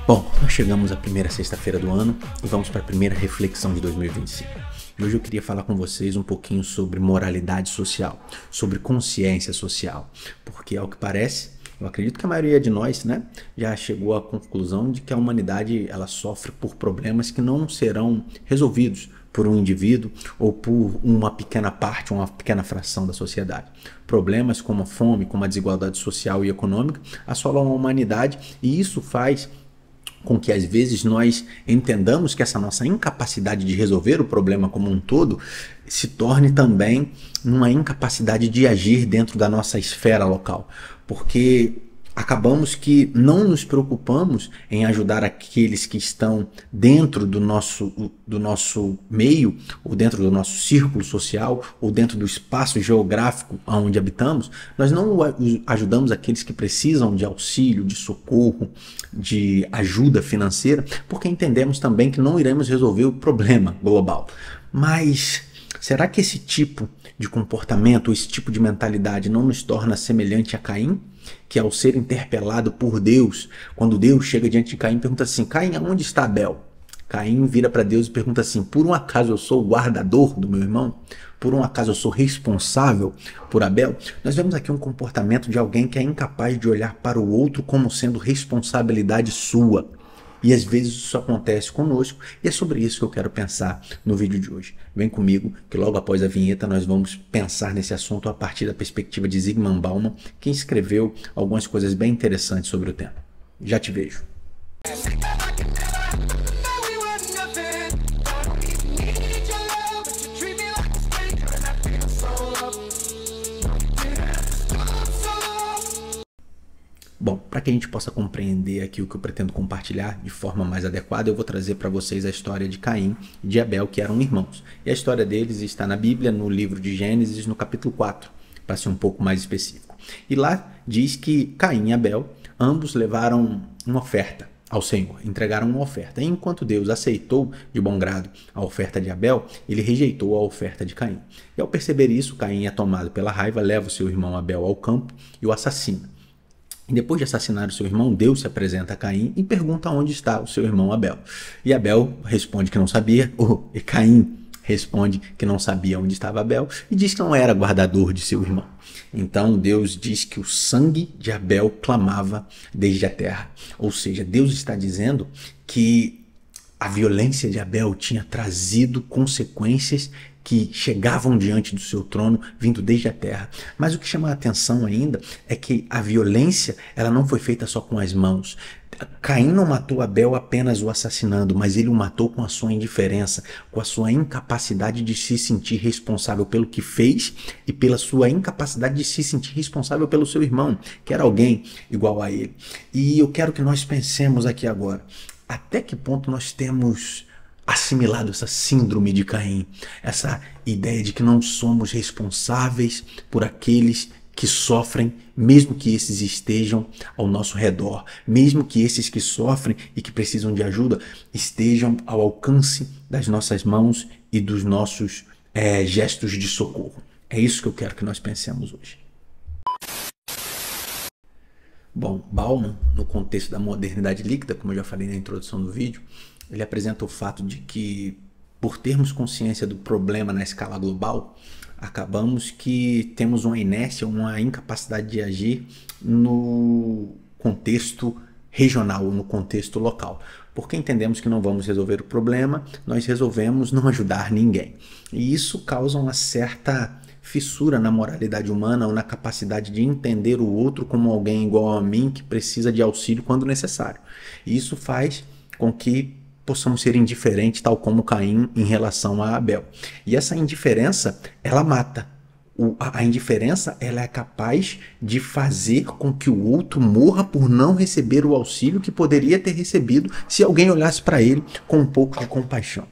Bom, nós chegamos à primeira sexta-feira do ano e vamos para a primeira reflexão de 2025. E hoje eu queria falar com vocês um pouquinho sobre moralidade social, sobre consciência social, porque ao que parece, eu acredito que a maioria de nós, já chegou à conclusão de que a humanidade ela sofre por problemas que não serão resolvidos por um indivíduo ou por uma pequena parte, uma pequena fração da sociedade. Problemas como a fome, como a desigualdade social e econômica assolam a humanidade e isso faz com que às vezes nós entendamos que essa nossa incapacidade de resolver o problema como um todo se torne também uma incapacidade de agir dentro da nossa esfera local, porque acabamos que não nos preocupamos em ajudar aqueles que estão dentro do nosso meio, ou dentro do nosso círculo social, ou dentro do espaço geográfico onde habitamos. Nós não ajudamos aqueles que precisam de auxílio, de socorro, de ajuda financeira, porque entendemos também que não iremos resolver o problema global. Mas será que esse tipo de comportamento, esse tipo de mentalidade não nos torna semelhante a Caim? Que ao ser interpelado por Deus, quando Deus chega diante de Caim, pergunta assim: Caim, aonde está Abel? Caim vira para Deus e pergunta assim: por um acaso eu sou o guardador do meu irmão? Por um acaso eu sou responsável por Abel? Nós vemos aqui um comportamento de alguém que é incapaz de olhar para o outro como sendo responsabilidade sua. E às vezes isso acontece conosco e é sobre isso que eu quero pensar no vídeo de hoje. Vem comigo que logo após a vinheta nós vamos pensar nesse assunto a partir da perspectiva de Zygmunt Bauman, que escreveu algumas coisas bem interessantes sobre o tema. Já te vejo. Bom, para que a gente possa compreender aqui o que eu pretendo compartilhar de forma mais adequada, eu vou trazer para vocês a história de Caim e de Abel, que eram irmãos. E a história deles está na Bíblia, no livro de Gênesis, no capítulo 4, para ser um pouco mais específico. E lá diz que Caim e Abel, ambos levaram uma oferta ao Senhor, entregaram uma oferta. E enquanto Deus aceitou de bom grado a oferta de Abel, ele rejeitou a oferta de Caim. E ao perceber isso, Caim é tomado pela raiva, leva o seu irmão Abel ao campo e o assassina. E depois de assassinar o seu irmão, Deus se apresenta a Caim e pergunta onde está o seu irmão Abel. E Abel responde que não sabia, e Caim responde que não sabia onde estava Abel e diz que não era guardador de seu irmão. Então Deus diz que o sangue de Abel clamava desde a terra. Ou seja, Deus está dizendo que a violência de Abel tinha trazido consequências que chegavam diante do seu trono, vindo desde a terra. Mas o que chama a atenção ainda é que a violência ela não foi feita só com as mãos. Caim não matou Abel apenas o assassinando, mas ele o matou com a sua indiferença, com a sua incapacidade de se sentir responsável pelo que fez e pela sua incapacidade de se sentir responsável pelo seu irmão, que era alguém igual a ele. E eu quero que nós pensemos aqui agora, até que ponto nós temos assimilado essa síndrome de Caim, essa ideia de que não somos responsáveis por aqueles que sofrem, mesmo que esses estejam ao nosso redor, mesmo que esses que sofrem e que precisam de ajuda estejam ao alcance das nossas mãos e dos nossos gestos de socorro. É isso que eu quero que nós pensemos hoje. Bom, Bauman, no contexto da modernidade líquida, como eu já falei na introdução do vídeo, ele apresenta o fato de que, por termos consciência do problema na escala global, acabamos que temos uma inércia, uma incapacidade de agir no contexto regional, no contexto local. Porque entendemos que não vamos resolver o problema, nós resolvemos não ajudar ninguém. E isso causa uma certa fissura na moralidade humana ou na capacidade de entender o outro como alguém igual a mim que precisa de auxílio quando necessário. E isso faz com que possamos ser indiferentes, tal como Caim em relação a Abel. E essa indiferença, ela mata. A indiferença, ela é capaz de fazer com que o outro morra por não receber o auxílio que poderia ter recebido se alguém olhasse para ele com um pouco de compaixão.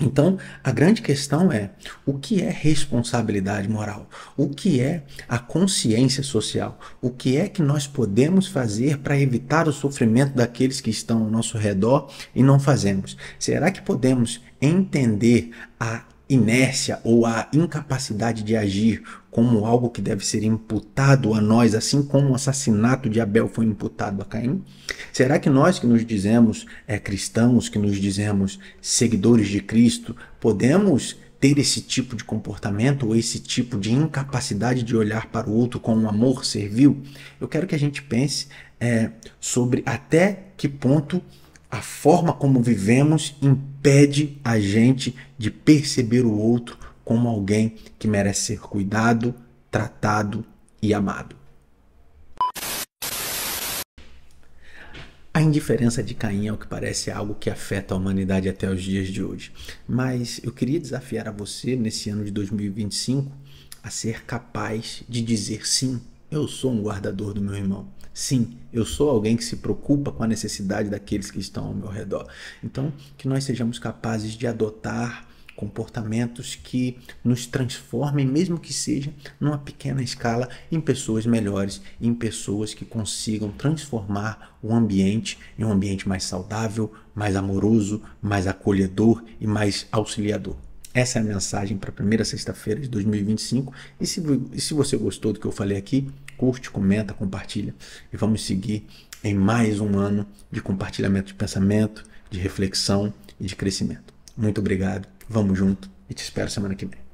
Então, a grande questão é, o que é responsabilidade moral? O que é a consciência social? O que é que nós podemos fazer para evitar o sofrimento daqueles que estão ao nosso redor e não fazemos? Será que podemos entender a inércia ou a incapacidade de agir como algo que deve ser imputado a nós, assim como o assassinato de Abel foi imputado a Caim? Será que nós que nos dizemos cristãos, que nos dizemos seguidores de Cristo, podemos ter esse tipo de comportamento ou esse tipo de incapacidade de olhar para o outro com um amor servil? Eu quero que a gente pense sobre até que ponto a forma como vivemos impede a gente de perceber o outro como alguém que merece ser cuidado, tratado e amado. A indiferença de Caim, ao que parece, é algo que afeta a humanidade até os dias de hoje. Mas eu queria desafiar a você, nesse ano de 2025, a ser capaz de dizer sim, eu sou um guardador do meu irmão. Sim, eu sou alguém que se preocupa com a necessidade daqueles que estão ao meu redor. Então, que nós sejamos capazes de adotar comportamentos que nos transformem, mesmo que seja numa pequena escala, em pessoas melhores, em pessoas que consigam transformar o ambiente em um ambiente mais saudável, mais amoroso, mais acolhedor e mais auxiliador. Essa é a mensagem para a primeira sexta-feira de 2025. E se você gostou do que eu falei aqui, curte, comenta, compartilha. E vamos seguir em mais um ano de compartilhamento de pensamento, de reflexão e de crescimento. Muito obrigado, vamos junto e te espero semana que vem.